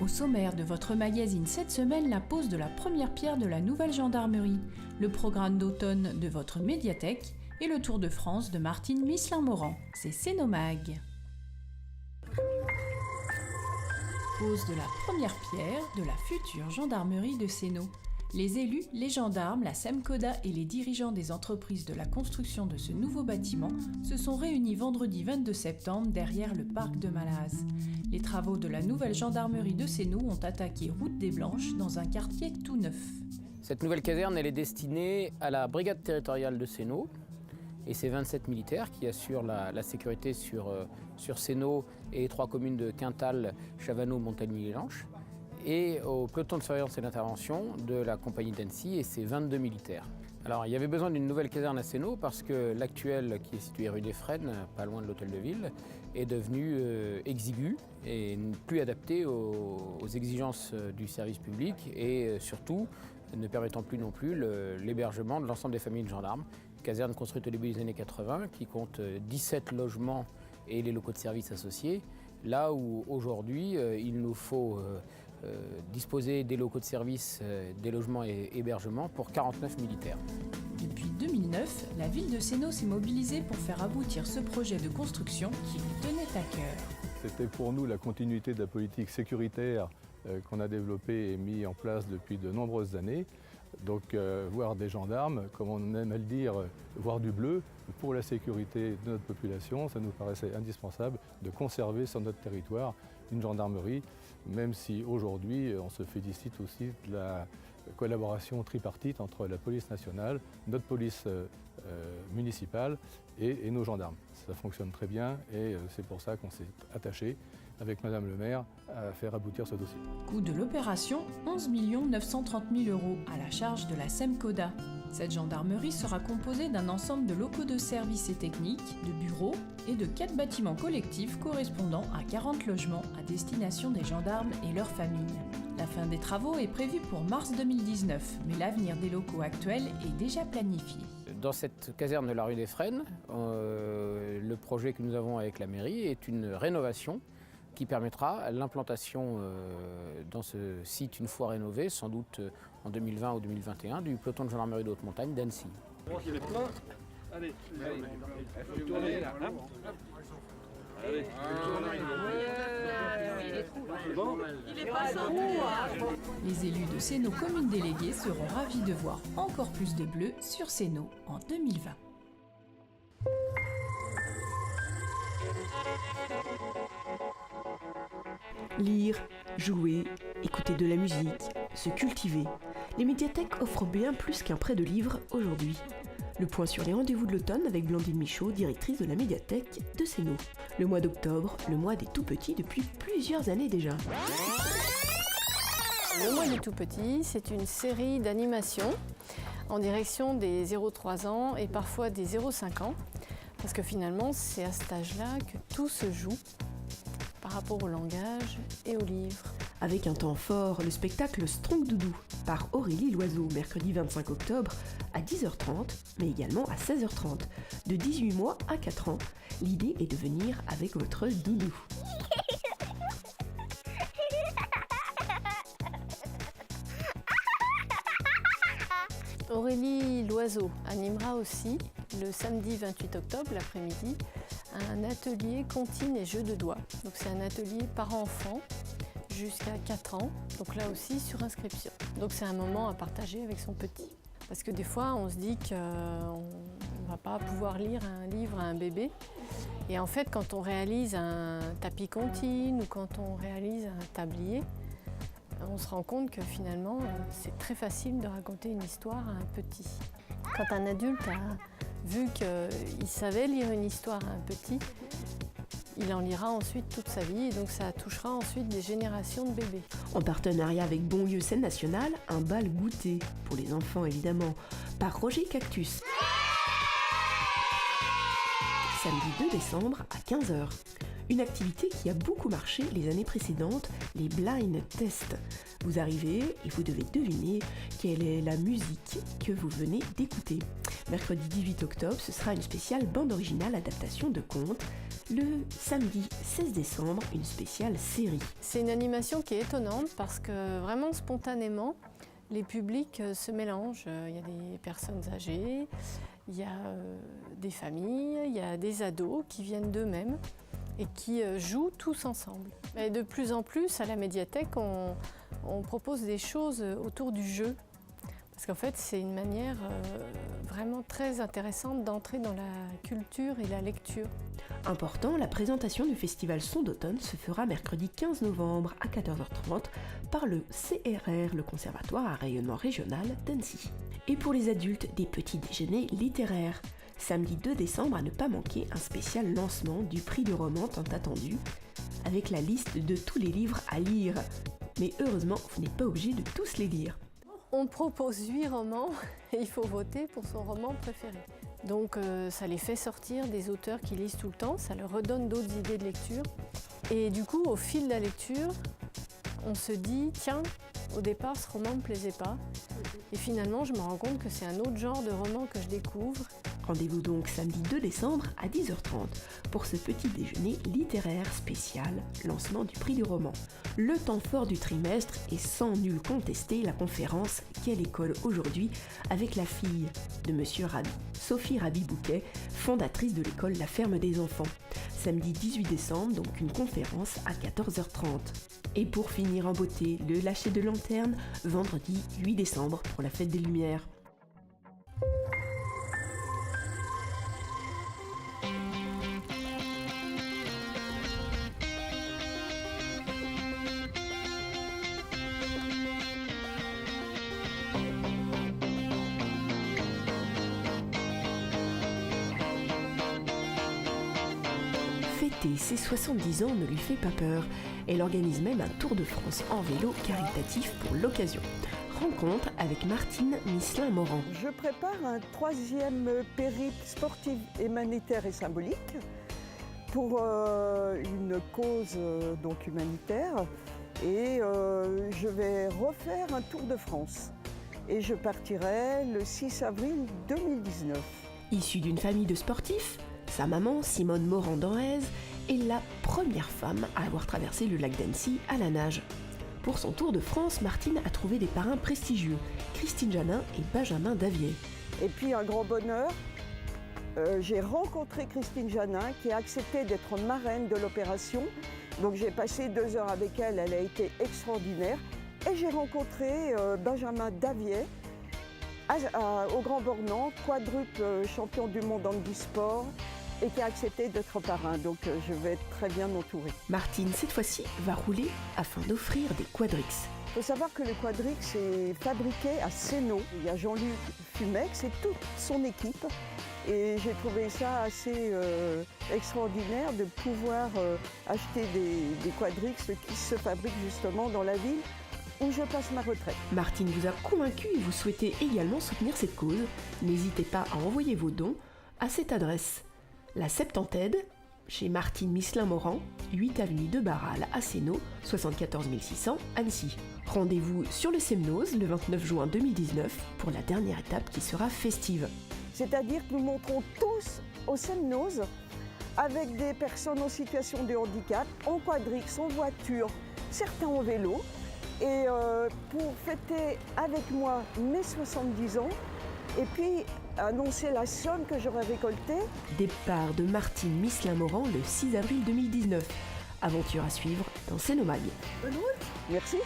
sommaire de votre magazine cette semaine, la pose de la première pierre de la nouvelle gendarmerie, le programme d'automne de votre médiathèque et le Tour de France de Martine Misselin-Morand. C'est Cénomag. Pose de la première pierre de la future gendarmerie de Céno. Les élus, les gendarmes, la SEMCODA et les dirigeants des entreprises de la construction de ce nouveau bâtiment se sont réunis vendredi 22 septembre derrière le parc de Malaz. Les travaux de la nouvelle gendarmerie de Céno ont attaqué route des Blanches dans un quartier tout neuf. Cette nouvelle caserne, elle est destinée à la brigade territoriale de Céno et ses 27 militaires qui assurent la sécurité sur Céno et les 3 communes de Quintal, Chavano, Montagny-les-Lanches, et au peloton de surveillance et d'intervention de la compagnie d'Annecy et ses 22 militaires. Alors il y avait besoin d'une nouvelle caserne à Céno parce que l'actuelle, qui est située rue des Fresnes, pas loin de l'hôtel de ville, est devenue exiguë et plus adaptée aux exigences du service public et surtout ne permettant plus non plus l'hébergement de l'ensemble des familles de gendarmes. Caserne construite au début des années 80 qui compte 17 logements et les locaux de service associés, là où aujourd'hui il nous faut disposer des locaux de service, des logements et hébergements pour 49 militaires. Depuis 2009, la ville de Céno s'est mobilisée pour faire aboutir ce projet de construction qui lui tenait à cœur. C'était pour nous la continuité de la politique sécuritaire qu'on a développée et mise en place depuis de nombreuses années. Donc voir des gendarmes, comme on aime à le dire, voir du bleu, pour la sécurité de notre population, ça nous paraissait indispensable de conserver sur notre territoire une gendarmerie, même si aujourd'hui on se félicite aussi de la collaboration tripartite entre la police nationale, notre police municipale et nos gendarmes. Ça fonctionne très bien et c'est pour ça qu'on s'est attaché avec Madame le maire à faire aboutir ce dossier. Coût de l'opération, 11 930 000 € à la charge de la SEMCODA. Cette gendarmerie sera composée d'un ensemble de locaux de services et techniques, de bureaux et de 4 bâtiments collectifs correspondant à 40 logements à destination des gendarmes et leurs familles. La fin des travaux est prévue pour mars 2019, mais l'avenir des locaux actuels est déjà planifié. Dans cette caserne de la rue des Fresnes, le projet que nous avons avec la mairie est une rénovation qui permettra l'implantation dans ce site une fois rénové, sans doute en 2020 ou 2021, du peloton de gendarmerie de haute montagne d'Annecy. Bon, il est plein. Allez, il faut tourner là. Allez, Il est pas sans roue. Les élus de Céno communes déléguées seront ravis de voir encore plus de bleu sur Céno en 2020. Lire, jouer, écouter de la musique, se cultiver. Les médiathèques offrent bien plus qu'un prêt de livres aujourd'hui. Le point sur les rendez-vous de l'automne avec Blandine Michaud, directrice de la médiathèque de Céno. Le mois d'octobre, le mois des tout-petits depuis plusieurs années déjà. Le mois des tout-petits, c'est une série d'animations en direction des 0-3 ans et parfois des 0-5 ans. Parce que finalement, c'est à cet âge-là que tout se joue par rapport au langage et aux livres. Avec un temps fort, le spectacle Strong Doudou par Aurélie Loiseau, mercredi 25 octobre à 10h30, mais également à 16h30. De 18 mois à 4 ans, l'idée est de venir avec votre doudou. Aurélie Loiseau animera aussi le samedi 28 octobre, l'après-midi, un atelier comptines et jeux de doigts. Donc c'est un atelier par enfant jusqu'à 4 ans, donc là aussi sur inscription. Donc c'est un moment à partager avec son petit. Parce que des fois on se dit qu'on ne va pas pouvoir lire un livre à un bébé. Et en fait quand on réalise un tapis comptine ou quand on réalise un tablier, on se rend compte que finalement c'est très facile de raconter une histoire à un petit. Quand un adulte a vu qu'il savait lire une histoire à un petit, il en lira ensuite toute sa vie et donc ça touchera ensuite des générations de bébés. En partenariat avec Bonlieu Scène Nationale, un bal goûter, pour les enfants évidemment, par Roger Cactus. Samedi 2 décembre à 15h. Une activité qui a beaucoup marché les années précédentes, les blind tests. Vous arrivez et vous devez deviner quelle est la musique que vous venez d'écouter. Mercredi 18 octobre, ce sera une spéciale bande originale adaptation de contes. Le samedi 16 décembre, une spéciale série. C'est une animation qui est étonnante parce que vraiment spontanément, les publics se mélangent. Il y a des personnes âgées, il y a des familles, il y a des ados qui viennent d'eux-mêmes et qui jouent tous ensemble. Et de plus en plus, à la médiathèque, on propose des choses autour du jeu. Parce qu'en fait, c'est une manière vraiment très intéressante d'entrer dans la culture et la lecture. Important, la présentation du festival Son d'automne se fera mercredi 15 novembre à 14h30 par le CRR, le Conservatoire à rayonnement régional d'Annecy. Et pour les adultes, des petits déjeuners littéraires. Samedi 2 décembre, à ne pas manquer, un spécial lancement du prix du roman tant attendu, avec la liste de tous les livres à lire. Mais heureusement, vous n'êtes pas obligé de tous les lire. On propose 8 romans et il faut voter pour son roman préféré. Donc ça les fait sortir des auteurs qui lisent tout le temps, ça leur redonne d'autres idées de lecture. Et du coup, au fil de la lecture, on se dit, tiens, au départ, ce roman ne me plaisait pas. Et finalement, je me rends compte que c'est un autre genre de roman que je découvre. Rendez-vous donc samedi 2 décembre à 10h30 pour ce petit déjeuner littéraire spécial, lancement du prix du roman. Le temps fort du trimestre et sans nul contester la conférence Quelle école aujourd'hui avec la fille de Monsieur Rabi, Sophie Rabi-Bouquet, fondatrice de l'école La Ferme des Enfants. Samedi 18 décembre, donc une conférence à 14h30. Et pour finir en beauté, le lâcher de lanterne, vendredi 8 décembre pour la fête des Lumières. Fêter ses 70 ans ne lui fait pas peur. Elle organise même un Tour de France en vélo caritatif pour l'occasion. Rencontre avec Martine Misselin-Moran. Je prépare un 3e périple sportif, humanitaire et symbolique pour une cause donc humanitaire. Et je vais refaire un Tour de France. Et je partirai le 6 avril 2019. Issue d'une famille de sportifs, sa maman, Simone Morand-Danrez, est la première femme à avoir traversé le lac d'Annecy à la nage. Pour son Tour de France, Martine a trouvé des parrains prestigieux, Christine Janin et Benjamin Davier. Et puis un grand bonheur, j'ai rencontré Christine Janin qui a accepté d'être marraine de l'opération. Donc j'ai passé 2 heures avec elle, elle a été extraordinaire. Et j'ai rencontré Benjamin Davier au Grand Bornand, quadruple champion du monde en handisport, et qui a accepté d'être parrain, donc je vais être très bien entourée. Martine, cette fois-ci, va rouler afin d'offrir des quadrix. Il faut savoir que le quadrix est fabriqué à Sénaux. Il y a Jean-Luc Fumex et toute son équipe. Et j'ai trouvé ça assez extraordinaire de pouvoir acheter des quadrix qui se fabriquent justement dans la ville où je passe ma retraite. Martine vous a convaincu et vous souhaitez également soutenir cette cause. N'hésitez pas à envoyer vos dons à cette adresse. La Septantaide, chez Martine Misselin-Moran, 8 avenue de Barral à Sénaux, 74 600 Annecy. Rendez-vous sur le Semnoz le 29 juin 2019 pour la dernière étape qui sera festive. C'est-à-dire que nous monterons tous au Semnoz avec des personnes en situation de handicap, en quadrix, en voiture, certains en vélo. Et pour fêter avec moi mes 70 ans, et puis annoncer la somme que j'aurai récoltée. Départ de Martine Misselin-Moran le 6 avril 2019. Aventure à suivre dans Cénomag. Bonne route. Merci.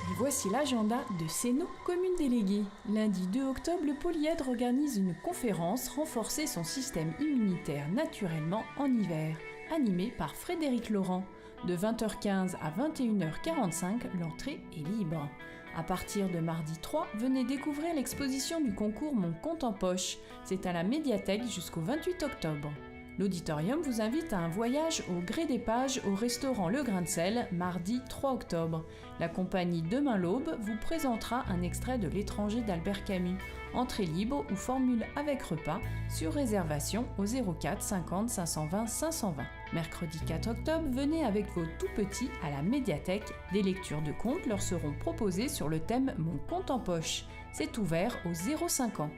Et voici l'agenda de Sénaux, commune déléguée. Lundi 2 octobre, le Polyèdre organise une conférence « Renforcer son système immunitaire naturellement en hiver », animée par Frédéric Laurent. De 20h15 à 21h45, l'entrée est libre. À partir de mardi 3, venez découvrir l'exposition du concours Mon compte en poche. C'est à la médiathèque jusqu'au 28 octobre. L'auditorium vous invite à un voyage au gré des pages au restaurant Le Grain de Sel, mardi 3 octobre. La compagnie Demain l'Aube vous présentera un extrait de L'étranger d'Albert Camus. Entrée libre ou formule avec repas sur réservation au 04 50 520 520. Mercredi 4 octobre, venez avec vos tout-petits à la médiathèque. Des lectures de contes leur seront proposées sur le thème « Mon compte en poche ». C'est ouvert aux 0,5 ans.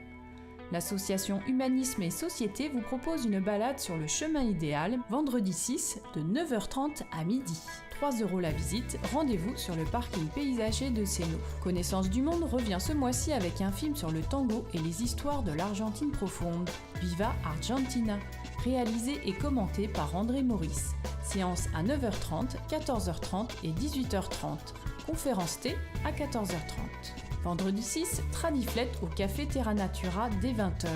L'association Humanisme et Société vous propose une balade sur le chemin idéal, vendredi 6 de 9h30 à midi. 3 € la visite, rendez-vous sur le parking paysager de Sénaux. Connaissance du monde revient ce mois-ci avec un film sur le tango et les histoires de l'Argentine profonde. Viva Argentina, réalisé et commenté par André Maurice. Séance à 9h30, 14h30 et 18h30. Conférence thé à 14h30. Vendredi 6, Tradiflette au Café Terra Natura dès 20h.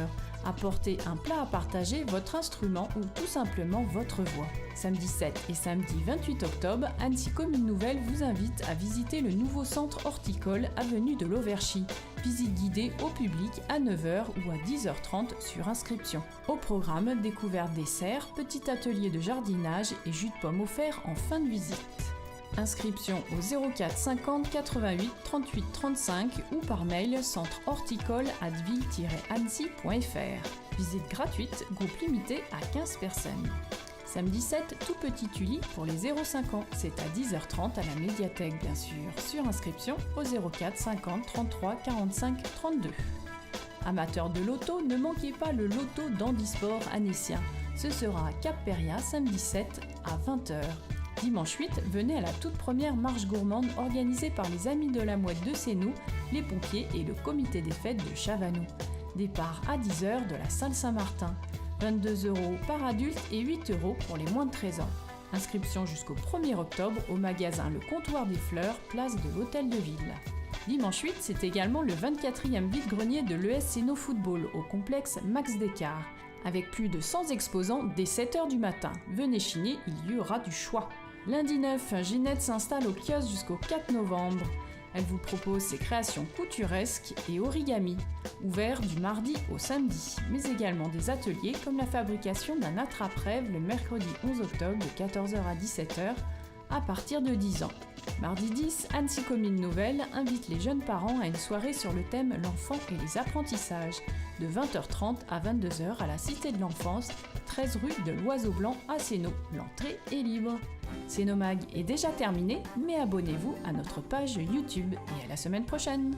Apportez un plat à partager, votre instrument ou tout simplement votre voix. Samedi 7 et samedi 28 octobre, Annecy Commune Nouvelle vous invite à visiter le nouveau centre horticole avenue de l'Auverchy. Visite guidée au public à 9h ou à 10h30 sur inscription. Au programme, découverte des serres, petit atelier de jardinage et jus de pomme offert en fin de visite. Inscription au 04 50 88 38 35 ou par mail centre-horticole@ville-annecy.fr. Visite gratuite, groupe limité à 15 personnes. Samedi 7, tout petit Tully pour les 0,5 ans. C'est à 10h30 à la médiathèque bien sûr. Sur inscription au 04 50 33 45 32. Amateurs de loto, ne manquez pas le loto d'Handisport annécien. Ce sera à Cap-Péria samedi 7 à 20h. Dimanche 8, venez à la toute première marche gourmande organisée par les Amis de la Mouette de Sénou, les pompiers et le comité des fêtes de Chavanou. Départ à 10h de la salle Saint-Martin. 22 € par adulte et 8 € pour les moins de 13 ans. Inscription jusqu'au 1er octobre au magasin Le Comptoir des Fleurs, place de l'Hôtel de Ville. Dimanche 8, c'est également le 24e vide-grenier de l'ES Sénou Football au complexe Max Descartes. Avec plus de 100 exposants dès 7h du matin. Venez chiner, il y aura du choix. Lundi 9, Ginette s'installe au kiosque jusqu'au 4 novembre. Elle vous propose ses créations couturesques et origami, ouverts du mardi au samedi, mais également des ateliers comme la fabrication d'un attrape-rêve le mercredi 11 octobre de 14h à 17h à partir de 10 ans. Mardi 10, Annecy Commune Nouvelle invite les jeunes parents à une soirée sur le thème l'enfant et les apprentissages, de 20h30 à 22h à la Cité de l'Enfance, 13 rue de l'Oiseau Blanc à Sénaux. L'entrée est libre. Sénomag est déjà terminé, mais abonnez-vous à notre page YouTube et à la semaine prochaine.